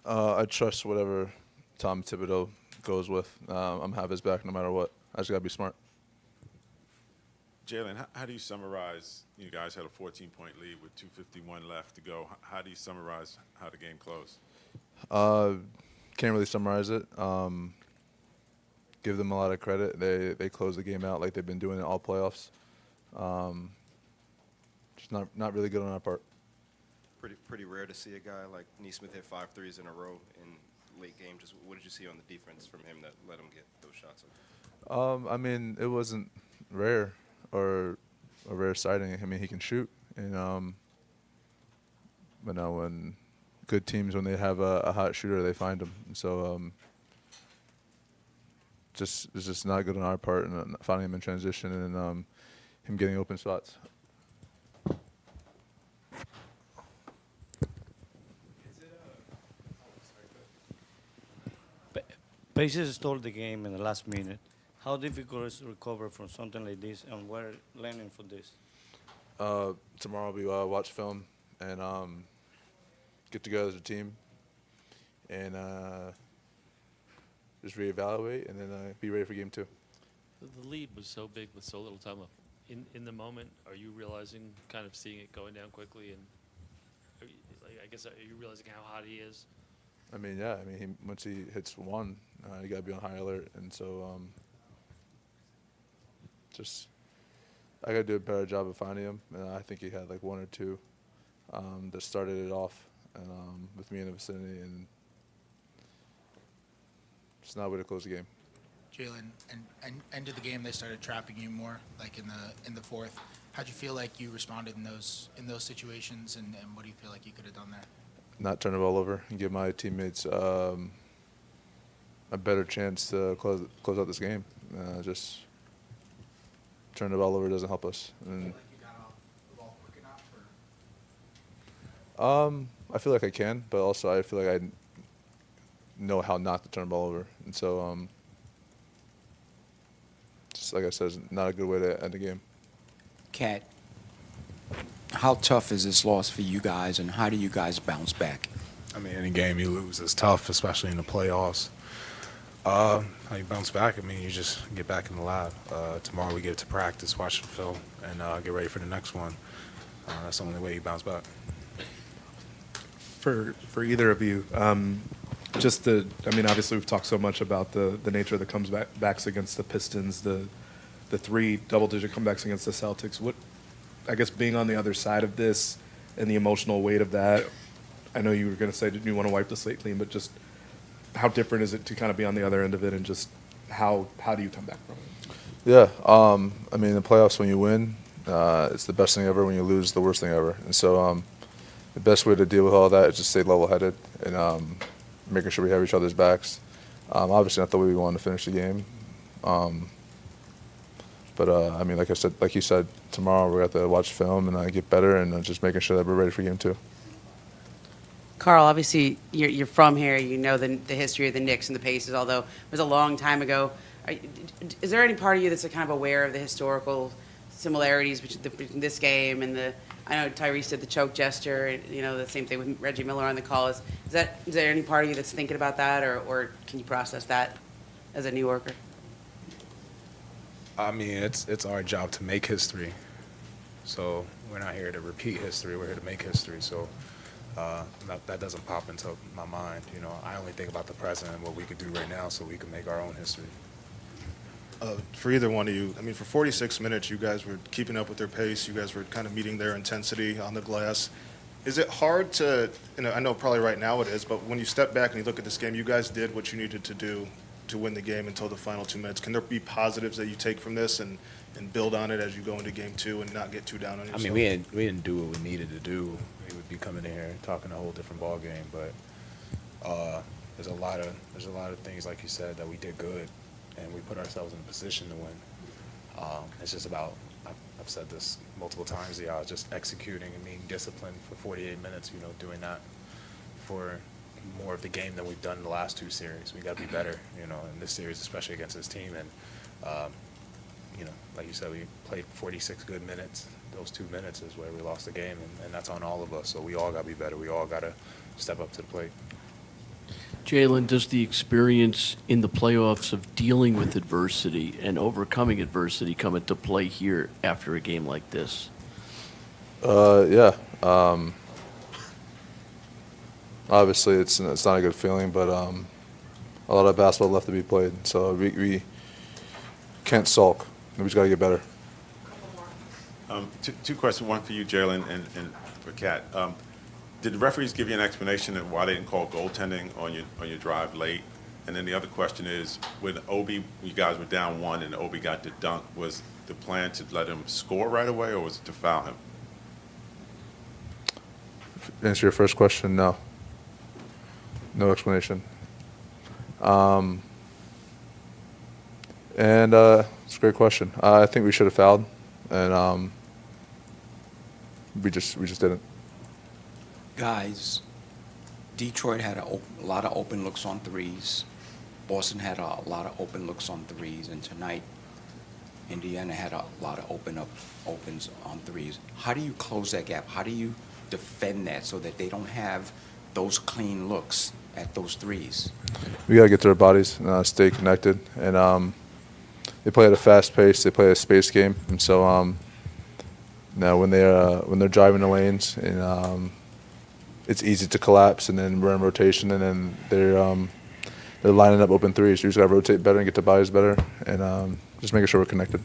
I trust whatever Tom Thibodeau goes with. I'm have his back no matter what. I just gotta be smart. Jalen, how do you summarize? You guys had a 14-point lead with 2:51 left to go. How do you summarize how the game closed? Uh, can't really summarize it. Give them a lot of credit. They closed the game out like they've been doing it all playoffs. Um, just not really good on our part. Pretty rare to see a guy like Neesmith hit 5 threes in a row in late game. Just what did you see on the defense from him that let him get those shots up? I mean, it wasn't rare or a rare sighting. I mean, he can shoot, and but now when good teams when they have a hot shooter, they find him. So just it's just not good on our part, and finding him in transition and him getting open shots. Pacers stole the game in the last minute. How difficult is to recover from something like this, and we're learning for this? Tomorrow we watch film and get together as a team and just reevaluate and then be ready for game two. The lead was so big with so little time left. In the moment, are you realizing, kind of seeing it going down quickly, and I guess are you realizing how hot he is? I mean, yeah. I mean, once he hits one, you got to be on high alert, and so just I got to do a better job of finding him. And I think he had like one or two that started it off, and with me in the vicinity, and it's not a way to close the game. Jalen, and end of the game, they started trapping you more, like in the fourth. How'd you feel like you responded in those situations, and what do you feel like you could have done there? Not turn the ball over and give my teammates a better chance to close out this game. Just turn the ball over doesn't help us. And Feel like you got off the ball quick enough, or? I feel like I can, but also I feel like I know how not to turn the ball over, and so just like I said, it's not a good way to end the game. Cat, how tough is this loss for you guys, and how do you guys bounce back? I mean, any game you lose is tough, especially in the playoffs. How you bounce back? I mean, you just get back in the lab. Tomorrow we get to practice, watch the film, and get ready for the next one. That's the only way you bounce back. For either of you, I mean, obviously we've talked so much about the nature of the comebacks against the Pistons, the three double-digit comebacks against the Celtics. What, I guess, being on the other side of this and the emotional weight of that, I know you were going to say you want to wipe the slate clean, but just how different is it to kind of be on the other end of it, and just how do you come back from it? Yeah, I mean, in the playoffs when you win, it's the best thing ever. When you lose, the worst thing ever. And so the best way to deal with all that is just stay level-headed and making sure we have each other's backs. Obviously not the way we wanted to finish the game. But I mean, like you said, tomorrow we got to watch film and get better, and just making sure that we're ready for game two. Karl, obviously you're from here. You know the history of the Knicks and the Pacers, although it was a long time ago. Is there any part of you that's kind of aware of the historical similarities between this game and the? I know Tyrese did the choke gesture, and the same thing with Reggie Miller on the call. Is there any part of you that's thinking about that, or can you process that as a New Yorker? I mean, it's our job to make history. So we're not here to repeat history. We're here to make history. So that doesn't pop into my mind. I only think about the present and what we could do right now so we can make our own history. For either one of you, I mean, for 46 minutes, you guys were keeping up with their pace. You guys were kind of meeting their intensity on the glass. Is it hard to, I know probably right now it is, but when you step back and you look at this game, you guys did what you needed to do to win the game until the final 2 minutes. Can there be positives that you take from this and build on it as you go into game two and not get too down on yourself? I mean, we didn't do what we needed to do. We would be coming in here talking a whole different ball game, but there's a lot of things, like you said, that we did good, and we put ourselves in a position to win. It's just about, I've said this multiple times, just executing and being disciplined for 48 minutes, doing that for more of the game than we've done in the last two series. We got to be better, in this series, especially against this team. And, like you said, we played 46 good minutes. Those 2 minutes is where we lost the game, and that's on all of us. So we all got to be better. We all got to step up to the plate. Jalen, does the experience in the playoffs of dealing with adversity and overcoming adversity come into play here after a game like this? Yeah. Obviously, it's not a good feeling, but a lot of basketball left to be played. So we can't sulk. We just got to get better. Two questions, one for you, Jalen, and for Kat. Did the referees give you an explanation of why they didn't call goaltending on your drive late? And then the other question is, when Obi, you guys were down 1 and Obi got the dunk, was the plan to let him score right away, or was it to foul him? Answer your first question, no. No explanation. And it's a great question. I think we should have fouled, and we just didn't. Guys, Detroit had a lot of open looks on threes. Boston had a lot of open looks on threes, and tonight, Indiana had a lot of opens on threes. How do you close that gap? How do you defend that so that they don't have those clean looks at those threes? We got to get to their bodies and stay connected. And they play at a fast pace. They play a space game, and so now when they're driving the lanes, and it's easy to collapse, and then we're in rotation, and then they're lining up open threes. You just got to rotate better and get to bodies better, and just making sure we're connected.